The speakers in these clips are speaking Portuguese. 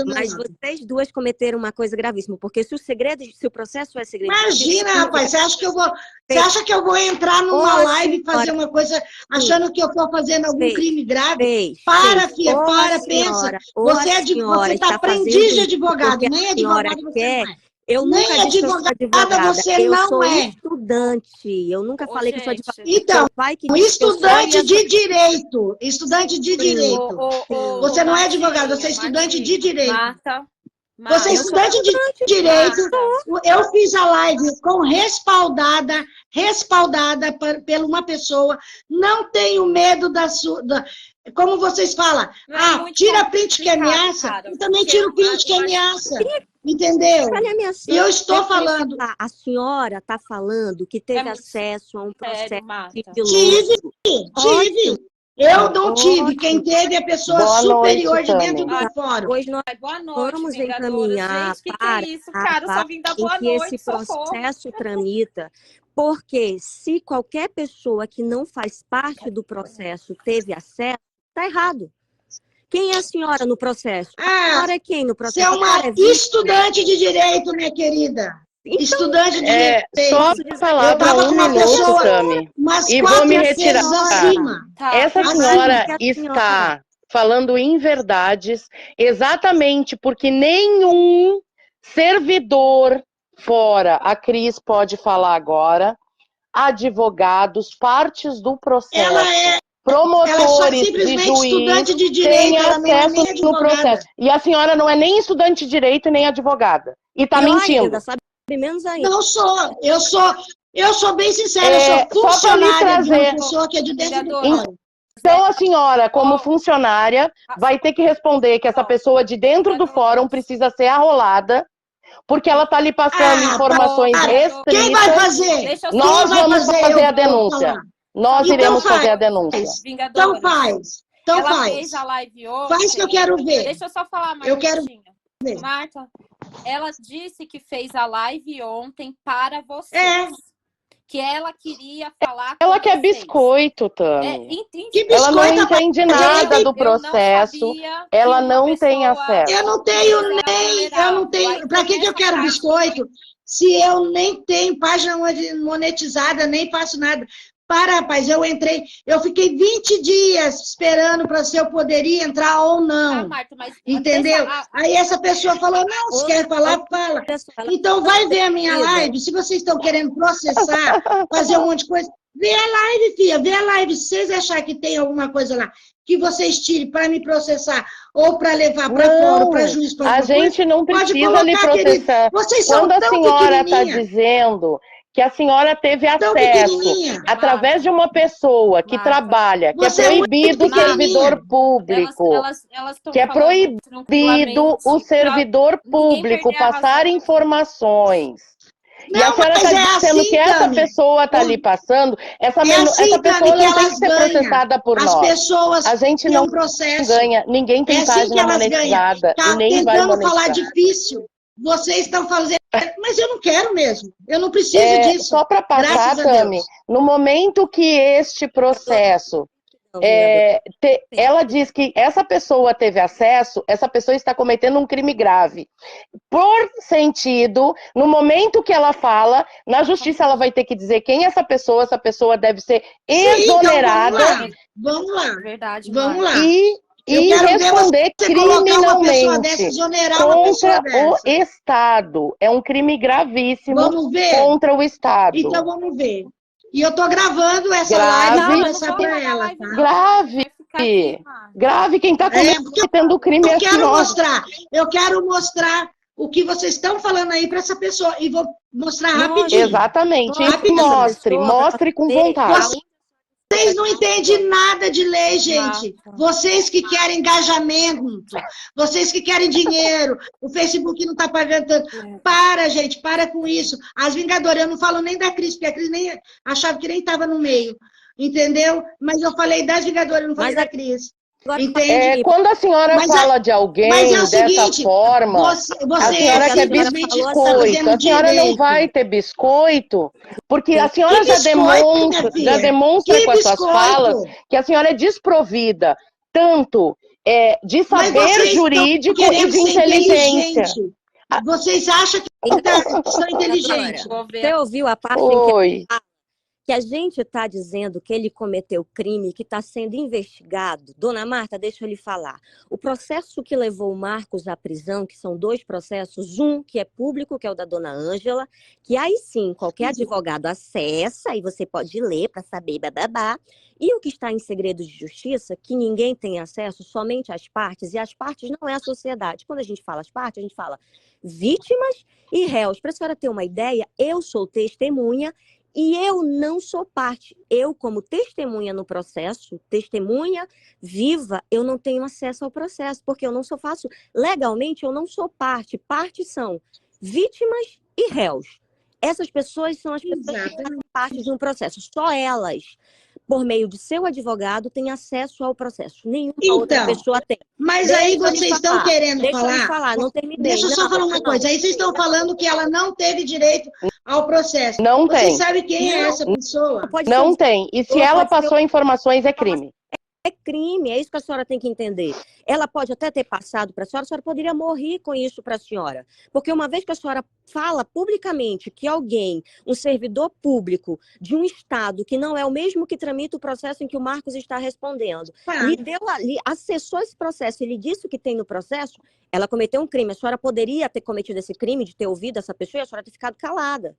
Mas vocês duas cometeram uma coisa gravíssima, porque se o processo é segredo... Imagina, rapaz, você acha que eu vou entrar numa live e fazer uma coisa achando que eu estou fazendo algum crime grave? Para, filha, pensa. Você está aprendiz de advogado, nem advogado você não é. Eu nunca disse que eu sou advogada. Você não é Estudante. Eu nunca falei que eu sou advogada. Então, estudante de direito. Estudante de direito. Você não é advogado, você é estudante de direito. Você é estudante de direito. Eu fiz a live com respaldada por uma pessoa. Não tenho medo da sua... Como vocês falam, tira print que é ameaça. Eu também tiro print que é ameaça. Entendeu? Eu estou falando. A senhora está falando que teve acesso a um processo Tive. Eu não tive. Quem teve é a pessoa superior de dentro do fórum. Hoje nós vamos encaminhar para que esse processo tramita. Porque se qualquer pessoa que não faz parte do processo teve acesso, está errado. Quem é a senhora no processo? A senhora é quem no processo? Você é uma estudante de direito, minha querida. Então, estudante de direito. Só para falar para um minuto, Tami. E vou me retirar. Essa senhora está falando inverdades exatamente porque nenhum servidor fora, a Cris pode falar agora, advogados, partes do processo. Promotores de juiz de direito, têm acesso no processo. E a senhora não é nem estudante de direito, nem advogada. E está mentindo. Ainda, sabe menos ainda. Não sou. Eu sou bem sincera, eu sou funcionária de uma pessoa que é de dentro do fórum. Então a senhora, como funcionária, vai ter que responder que essa pessoa de dentro do fórum precisa ser arrolada, porque ela está lhe passando informações restritas. Quem vai fazer? Nós vamos fazer a denúncia. Nós iremos fazer a denúncia. Então faz. Ela fez a live ontem. Faz que eu quero ver. Deixa eu só falar mais. Eu quero ver. Marta, ela disse que fez a live ontem para vocês. Que ela queria falar com ela quer biscoito, Tami. Que biscoito, ela não entende nada do processo. Ela não tem acesso. Eu não tenho. Para que eu quero biscoito? Se eu nem tenho página monetizada, nem faço nada. Rapaz, eu fiquei 20 dias esperando para se eu poderia entrar ou não. Marta, mas entendeu? Aí essa pessoa falou, não, se quer falar, fala. Então vai ver a minha live. Se vocês estão querendo processar, fazer um monte de coisa, vê a live, filha, vê a live. Se vocês acharem que tem alguma coisa lá que vocês tirem para me processar ou para levar para fórum, para juiz, para a gente não precisa lhe processar. Vocês são quando a senhora está dizendo que a senhora teve acesso através de uma pessoa que trabalha, que é proibido o servidor público, que é proibido o servidor público passar informações. E a senhora está dizendo que essa pessoa está ali passando, essa pessoa não tem que ser processada por nós. A gente não ganha, ninguém tem página monetizada e nem vai monetizar. Falar difícil. Vocês estão fazendo, mas eu não quero mesmo. Eu não preciso disso. Só para passar, Tami, no momento que este processo, ela diz que essa pessoa teve acesso, essa pessoa está cometendo um crime grave. Por sentido, no momento que ela fala, na justiça ela vai ter que dizer quem é essa pessoa deve ser exonerada. Então, vamos lá. Verdade. Vamos lá. E responder criminalmente contra o Estado. É um crime gravíssimo contra o Estado. Então vamos ver. E eu tô gravando essa live para passar para ela, tá? Grave. Quem está cometendo o crime é a senhora. Eu quero mostrar o que vocês estão falando aí para essa pessoa. E vou mostrar rapidinho. Exatamente. Mostre com vontade. Vocês não entendem nada de lei, gente. Vocês que querem engajamento, vocês que querem dinheiro, o Facebook não está pagando tanto. Para, gente, para com isso. As Vingadoras, eu não falo nem da Cris, porque a Cris nem achava que nem estava no meio. Entendeu? Mas eu falei das Vingadoras, eu não falei da Cris. Entende? Quando a senhora fala de alguém dessa forma, a senhora quer biscoito. A senhora não vai ter biscoito, porque a senhora já demonstra com as suas falas que a senhora é desprovida, tanto de saber jurídico e de inteligência. Vocês acham que são inteligentes? Você ouviu a parte em que a gente está dizendo que ele cometeu crime, que está sendo investigado? Dona Marta, deixa eu lhe falar. O processo que levou o Marcos à prisão, que são 2 processos, um que é público, que é o da Dona Ângela, que aí sim, qualquer advogado acessa e você pode ler para saber, bababá. E o que está em segredo de justiça, que ninguém tem acesso, somente as partes, e as partes não é a sociedade. Quando a gente fala as partes, a gente fala vítimas e réus. Para a senhora ter uma ideia, eu sou testemunha e eu não sou parte. Eu, como testemunha no processo, testemunha viva, eu não tenho acesso ao processo, porque eu não sou fácil. Legalmente, eu não sou parte. Partes são vítimas e réus. Essas pessoas são as pessoas que fazem parte de um processo. Só elas, por meio de seu advogado, têm acesso ao processo. Nenhuma outra pessoa tem. Mas aí vocês estão querendo falar. Deixa eu falar, não terminei. Deixa eu só falar uma coisa. Aí vocês estão falando que ela não teve direito ao processo. Não tem. Vocês sabem quem é essa pessoa? Não tem. E se ela passou informações, é crime. É crime, é isso que a senhora tem que entender. Ela pode até ter passado para a senhora poderia morrer com isso para a senhora. Porque uma vez que a senhora fala publicamente que alguém, um servidor público de um estado que não é o mesmo que tramita o processo em que o Marcos está respondendo, lhe acessou esse processo e lhe disse o que tem no processo, ela cometeu um crime. A senhora poderia ter cometido esse crime de ter ouvido essa pessoa e a senhora ter ficado calada.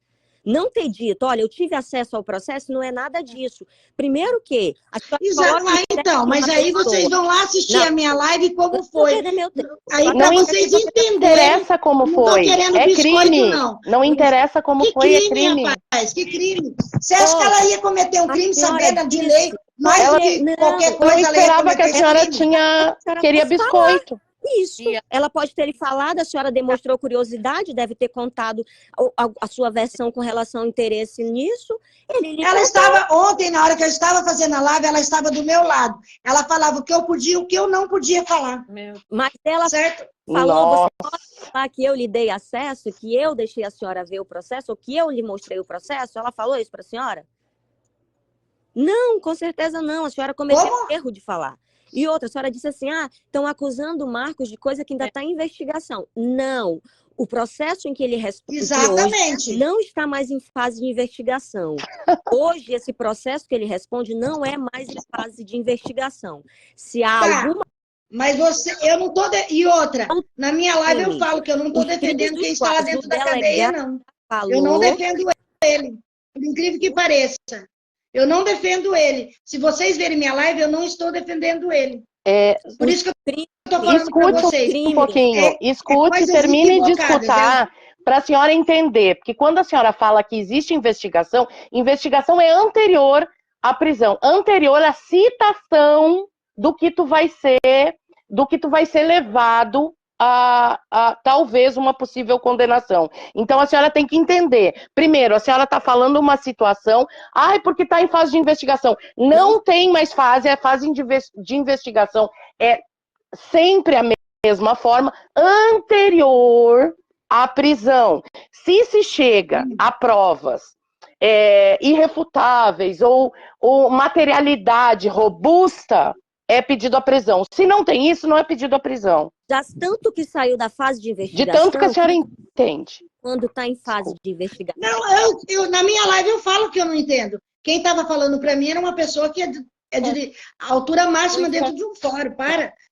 Não ter dito, olha, eu tive acesso ao processo, não é nada disso. Primeiro que... Exato, então, mas aí vocês vão lá assistir a minha live como foi. Aí para vocês entenderem. Não interessa como foi, é crime. Não interessa como foi, é crime. Rapaz, que crime. Você acha que ela ia cometer um crime sabendo de lei? Mais do que qualquer coisa, ela esperava que a senhora queria biscoito. Isso. Ela pode ter lhe falado, a senhora demonstrou curiosidade, deve ter contado a sua versão com relação ao interesse nisso. Ela estava, ontem, na hora que eu estava fazendo a live, ela estava do meu lado. Ela falava o que eu podia, o que eu não podia falar. Mas ela falou, você pode falar que eu lhe dei acesso, que eu deixei a senhora ver o processo, ou que eu lhe mostrei o processo? Ela falou isso para a senhora? Não, com certeza não. A senhora cometeu o erro de falar. E outra, a senhora disse assim, estão acusando o Marcos de coisa que ainda está em investigação. Não, o processo em que ele responde hoje não está mais em fase de investigação. Hoje, esse processo que ele responde não é mais em fase de investigação. Se há alguma... Mas eu não estou... E outra, na minha live eu falo que eu não estou defendendo quem está lá dentro da cadeia, não. Eu não defendo ele, por incrível que pareça. Eu não defendo ele. Se vocês verem minha live, eu não estou defendendo ele. Por isso que eu estou falando para vocês. Escute um pouquinho. Escute, termine de escutar para a senhora entender. Porque quando a senhora fala que existe investigação, investigação é anterior à prisão. Anterior à citação do que tu vai ser levado a talvez uma possível condenação. Então a senhora tem que entender. Primeiro, a senhora está falando uma situação, porque está em fase de investigação. Não tem mais fase, é fase de investigação. É sempre a mesma forma, anterior à prisão. Se chega a provas irrefutáveis ou materialidade robusta, é pedido à prisão. Se não tem isso, não é pedido à prisão. Já tanto que saiu da fase de investigação... De tanto que a senhora entende. Quando está em fase de investigação. Não, na minha live eu falo que eu não entendo. Quem estava falando para mim era uma pessoa que é de altura máxima dentro de um fórum.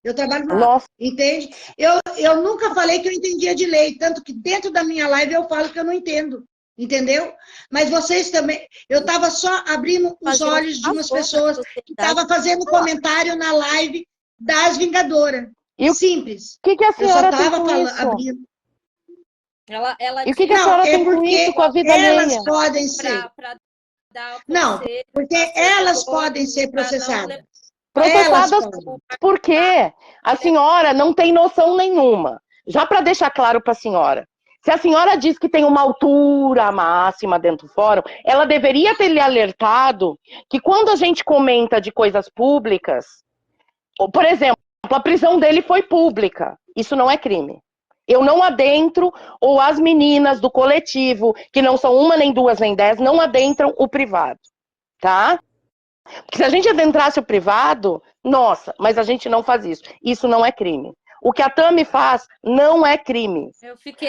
Eu trabalho... Nossa. Entende? Eu nunca falei que eu entendia de lei. Tanto que dentro da minha live eu falo que eu não entendo. Entendeu? Mas vocês também... Eu estava só abrindo os olhos de umas pessoas que estavam fazendo comentário na live das Vingadoras. Simples. O que a senhora tem com isso? Abrindo. E o que a senhora tem com isso, com a vida alheia? Elas podem ser... Não, porque elas podem ser processadas. Processadas por quê? A senhora não tem noção nenhuma. Já para deixar claro para a senhora. Se a senhora diz que tem uma altura máxima dentro do fórum, ela deveria ter lhe alertado que quando a gente comenta de coisas públicas, por exemplo, a prisão dele foi pública, isso não é crime. Eu não adentro, ou as meninas do coletivo, que não são 1, nem 2, nem 10, não adentram o privado, tá? Porque se a gente adentrasse o privado, nossa, mas a gente não faz isso. Isso não é crime. O que a Tami faz não é crime.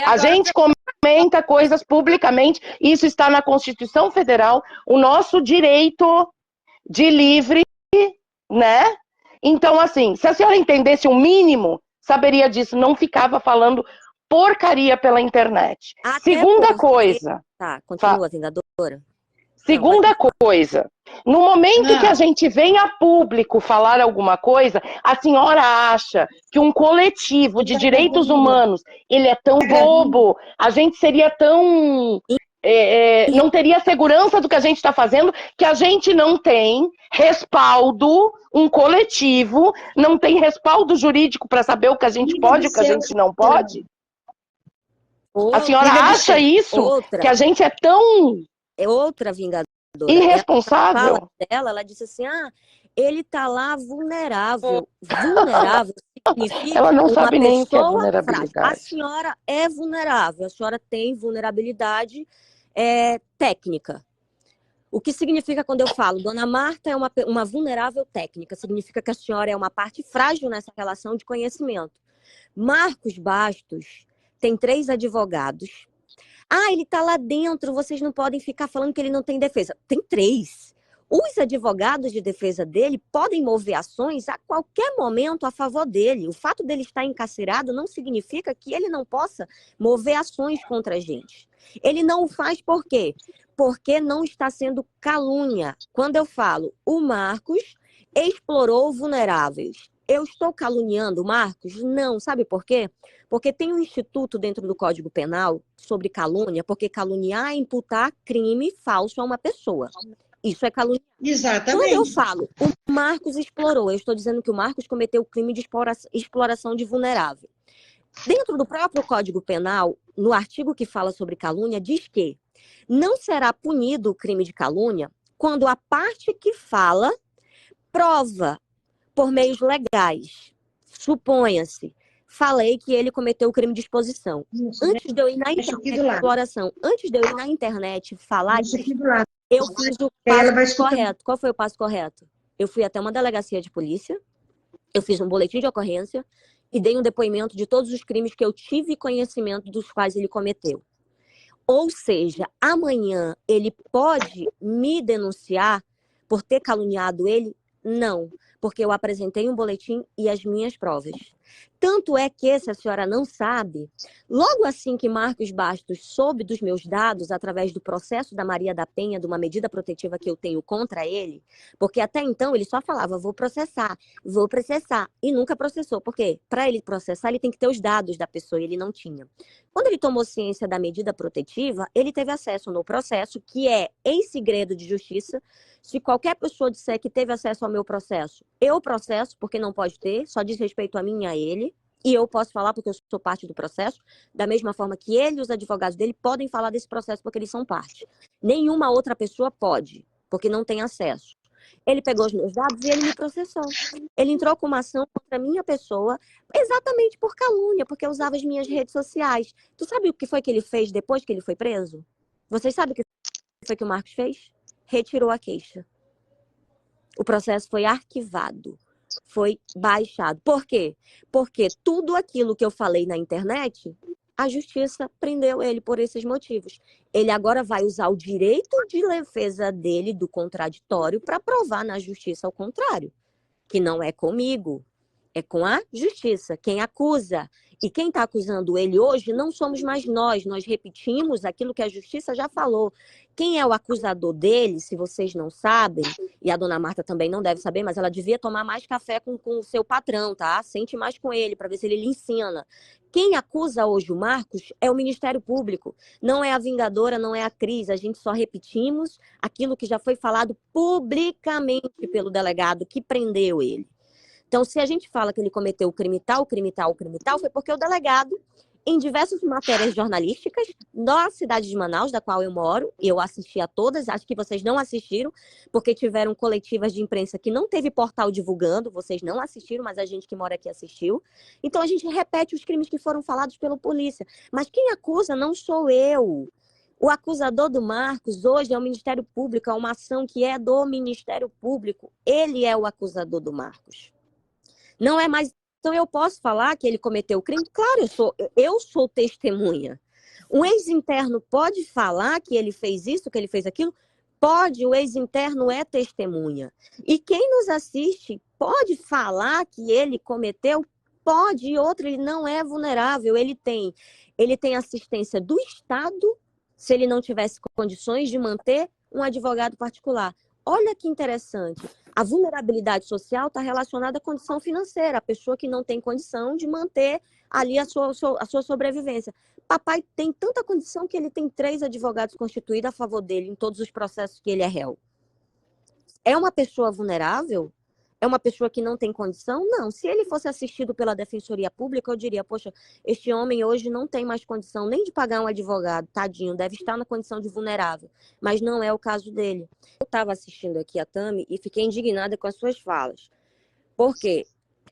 A gente comenta coisas publicamente, isso está na Constituição Federal, o nosso direito de livre, né? Então, assim, se a senhora entendesse o mínimo, saberia disso, não ficava falando porcaria pela internet. Até Segunda coisa. Tá, continua, Vingadora. Segunda coisa, no momento que a gente vem a público falar alguma coisa, a senhora acha que um coletivo de direitos humanos, ele é tão bobo, a gente seria tão... não teria segurança do que a gente está fazendo, que a gente não tem respaldo, um coletivo, não tem respaldo jurídico para saber o que a gente pode e o que a gente não pode? A senhora acha isso? Que a gente é tão... É outra Vingadora. Irresponsável? Ela disse assim, ele tá lá vulnerável. Vulnerável significa ela não sabe nem o que é frágil. vulnerabilidade. A senhora é vulnerável, a senhora tem vulnerabilidade técnica. O que significa quando eu falo, Dona Marta é uma vulnerável técnica, significa que a senhora é uma parte frágil nessa relação de conhecimento. Marcos Bastos tem 3 advogados. Ele tá lá dentro, vocês não podem ficar falando que ele não tem defesa. Tem 3. Os advogados de defesa dele podem mover ações a qualquer momento a favor dele. O fato dele estar encarcerado não significa que ele não possa mover ações contra a gente. Ele não o faz por quê? Porque não está sendo calúnia. Quando eu falo, o Marcos explorou vulneráveis. Eu estou caluniando o Marcos? Não. Sabe por quê? Porque tem um instituto dentro do Código Penal sobre calúnia, porque caluniar é imputar crime falso a uma pessoa. Isso é calúnia. Exatamente. Quando eu falo, o Marcos explorou, eu estou dizendo que o Marcos cometeu o crime de exploração de vulnerável. Dentro do próprio Código Penal, no artigo que fala sobre calúnia, diz que não será punido o crime de calúnia quando a parte que fala prova por meios legais. Suponha-se, falei que ele cometeu o crime de exposição. Antes de eu ir na exploração, antes de eu ir na internet falar disso, eu fiz o passo correto. Qual foi o passo correto? Eu fui até uma delegacia de polícia, eu fiz um boletim de ocorrência e dei um depoimento de todos os crimes que eu tive conhecimento dos quais ele cometeu. Ou seja, amanhã ele pode me denunciar por ter caluniado ele? Não, porque eu apresentei um boletim e as minhas provas. Tanto é que, se a senhora não sabe, logo assim que Marcos Bastos soube dos meus dados, através do processo da Maria da Penha, de uma medida protetiva que eu tenho contra ele, porque até então ele só falava, vou processar, e nunca processou. Por quê? Para ele processar, ele tem que ter os dados da pessoa, e ele não tinha. Quando ele tomou ciência da medida protetiva, ele teve acesso no processo, que é em segredo de justiça. Se qualquer pessoa disser que teve acesso ao meu processo, eu processo, porque não pode ter, só diz respeito a mim e a ele, e eu posso falar porque eu sou parte do processo, da mesma forma que ele e os advogados dele podem falar desse processo porque eles são parte. Nenhuma outra pessoa pode, porque não tem acesso. Ele pegou os meus dados e ele me processou. Ele entrou com uma ação contra a minha pessoa, exatamente por calúnia, porque eu usava as minhas redes sociais. Tu sabe o que foi que ele fez depois que ele foi preso? Vocês sabem o que foi que o Marcos fez? Retirou a queixa. O processo foi arquivado, foi baixado. Por quê? Porque tudo aquilo que eu falei na internet, a justiça prendeu ele por esses motivos. Ele agora vai usar o direito de defesa dele do contraditório para provar na justiça o contrário, que não é comigo, é com a justiça, quem acusa. E quem está acusando ele hoje não somos mais nós repetimos aquilo que a justiça já falou. Quem é o acusador dele, se vocês não sabem, e a dona Marta também não deve saber, mas ela devia tomar mais café com o seu patrão, tá? Sente mais com ele, para ver se ele lhe ensina. Quem acusa hoje o Marcos é o Ministério Público, não é a Vingadora, não é a Cris. A gente só repetimos aquilo que já foi falado publicamente pelo delegado que prendeu ele. Então, se a gente fala que ele cometeu o crime tal, foi porque o delegado, em diversas matérias jornalísticas, da cidade de Manaus, da qual eu moro, e eu assisti a todas, acho que vocês não assistiram, porque tiveram coletivas de imprensa que não teve portal divulgando, vocês não assistiram, mas a gente que mora aqui assistiu. Então, a gente repete os crimes que foram falados pela polícia. Mas quem acusa não sou eu. O acusador do Marcos hoje é o Ministério Público, é uma ação que é do Ministério Público. Ele é o acusador do Marcos. Não é mais... Então, eu posso falar que ele cometeu o crime? Claro, eu sou testemunha. Um ex-interno pode falar que ele fez isso, que ele fez aquilo? Pode, o ex-interno é testemunha. E quem nos assiste pode falar que ele cometeu? Pode, e outro, ele não é vulnerável. Ele tem assistência do Estado, se ele não tivesse condições de manter um advogado particular. Olha que interessante. A vulnerabilidade social está relacionada à condição financeira, a pessoa que não tem condição de manter ali a sua sobrevivência. Papai tem tanta condição que ele tem 3 advogados constituídos a favor dele em todos os processos que ele é réu. É uma pessoa vulnerável? É uma pessoa que não tem condição? Não. Se ele fosse assistido pela Defensoria Pública, eu diria, poxa, este homem hoje não tem mais condição nem de pagar um advogado, tadinho, deve estar na condição de vulnerável. Mas não é o caso dele. Eu estava assistindo aqui a Tami e fiquei indignada com as suas falas. Por quê?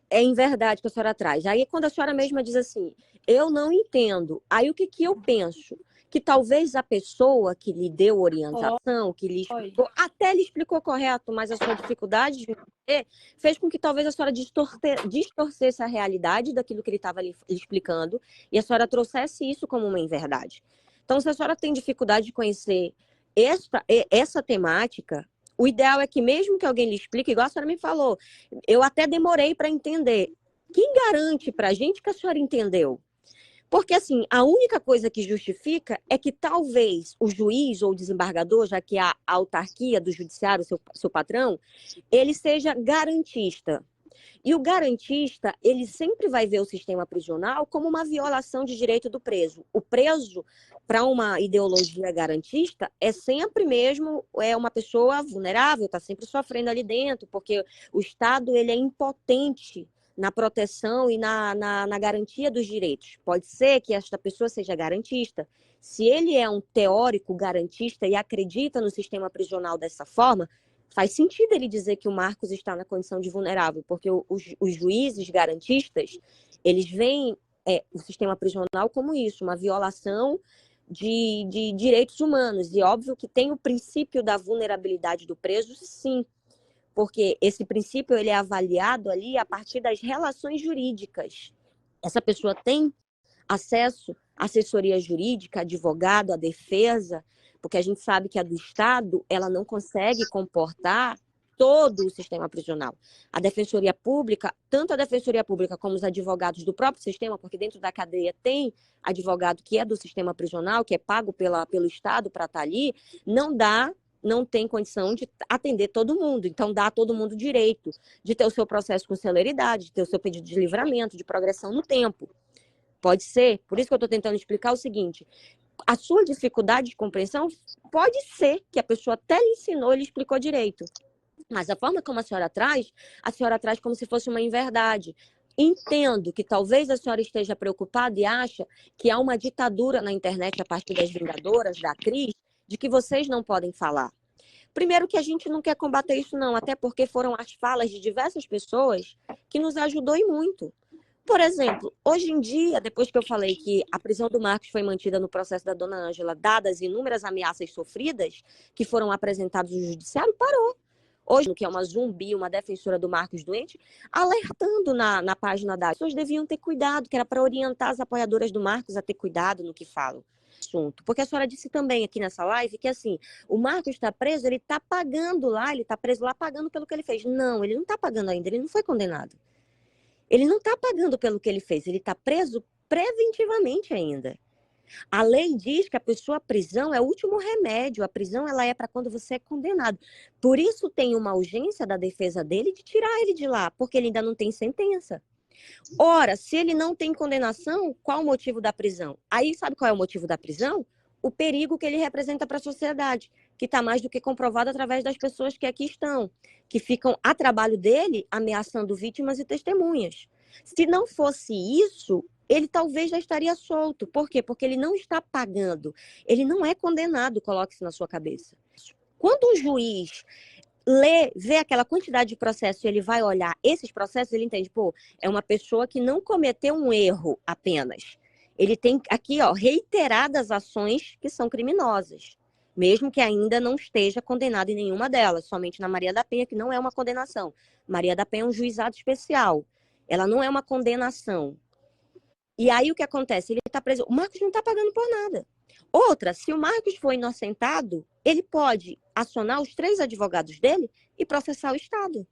É em verdade que a senhora traz. Aí quando a senhora mesma diz assim, eu não entendo. Aí o que eu penso? Que talvez a pessoa que lhe deu orientação, que lhe explicou, até lhe explicou correto, mas a sua dificuldade de entender fez com que talvez a senhora distorcesse a realidade daquilo que ele estava lhe explicando e a senhora trouxesse isso como uma inverdade. Então, se a senhora tem dificuldade de conhecer essa temática, o ideal é que mesmo que alguém lhe explique, igual a senhora me falou, eu até demorei para entender. Quem garante para a gente que a senhora entendeu? Porque, assim, a única coisa que justifica é que talvez o juiz ou o desembargador, já que a autarquia do judiciário, seu patrão, ele seja garantista. E o garantista, ele sempre vai ver o sistema prisional como uma violação de direito do preso. O preso, para uma ideologia garantista, é sempre mesmo uma pessoa vulnerável, está sempre sofrendo ali dentro, porque o Estado ele é impotente na proteção e na garantia dos direitos. Pode ser que esta pessoa seja garantista. Se ele é um teórico garantista e acredita no sistema prisional dessa forma, faz sentido ele dizer que o Marcos está na condição de vulnerável, porque os juízes garantistas, eles veem o sistema prisional como isso, uma violação de direitos humanos. E óbvio que tem o princípio da vulnerabilidade do preso, sim, porque esse princípio ele é avaliado ali a partir das relações jurídicas. Essa pessoa tem acesso à assessoria jurídica, advogado, à defesa, porque a gente sabe que a do Estado ela não consegue comportar todo o sistema prisional. A Defensoria Pública, tanto a Defensoria Pública como os advogados do próprio sistema, porque dentro da cadeia tem advogado que é do sistema prisional, que é pago pelo Estado para estar ali, não tem condição de atender todo mundo. Então, dá a todo mundo o direito de ter o seu processo com celeridade, de ter o seu pedido de livramento, de progressão no tempo. Pode ser. Por isso que eu estou tentando explicar o seguinte. A sua dificuldade de compreensão pode ser que a pessoa até lhe ensinou e lhe explicou direito. Mas a forma como a senhora traz como se fosse uma inverdade. Entendo que talvez a senhora esteja preocupada e acha que há uma ditadura na internet a partir das Vingadoras, da Cris, de que vocês não podem falar. Primeiro que a gente não quer combater isso não, até porque foram as falas de diversas pessoas que nos ajudou e muito. Por exemplo, hoje em dia, depois que eu falei que a prisão do Marcos foi mantida no processo da dona Ângela, dadas inúmeras ameaças sofridas que foram apresentadas no judiciário, parou. Hoje, que é uma zumbi, uma defensora do Marcos doente, alertando na página da... As pessoas deviam ter cuidado, que era para orientar as apoiadoras do Marcos a ter cuidado no que falam. Assunto. Porque a senhora disse também aqui nessa live que assim, o Marcos está preso, ele está pagando lá, ele está preso lá pagando pelo que ele fez. Não, ele não está pagando ainda, ele não foi condenado. Ele não está pagando pelo que ele fez, ele está preso preventivamente ainda. A lei diz que a prisão é o último remédio, a prisão ela é para quando você é condenado. Por isso tem uma urgência da defesa dele de tirar ele de lá, porque ele ainda não tem sentença. Ora, se ele não tem condenação, qual o motivo da prisão? Aí sabe qual é o motivo da prisão? O perigo que ele representa para a sociedade, que está mais do que comprovado através das pessoas que aqui estão, que ficam a trabalho dele ameaçando vítimas e testemunhas. Se não fosse isso, ele talvez já estaria solto. Por quê? Porque ele não está pagando. Ele não é condenado, coloque isso na sua cabeça. Quando o juiz vê aquela quantidade de processos e ele vai olhar esses processos, ele entende, é uma pessoa que não cometeu um erro apenas. Ele tem aqui, ó, reiteradas ações que são criminosas, mesmo que ainda não esteja condenado em nenhuma delas, somente na Maria da Penha, que não é uma condenação. Maria da Penha é um juizado especial. Ela não é uma condenação. E aí o que acontece? Ele está preso. O Marcos não está pagando por nada. Outra, se o Marcos for inocentado, ele pode acionar os 3 advogados dele e processar o Estado.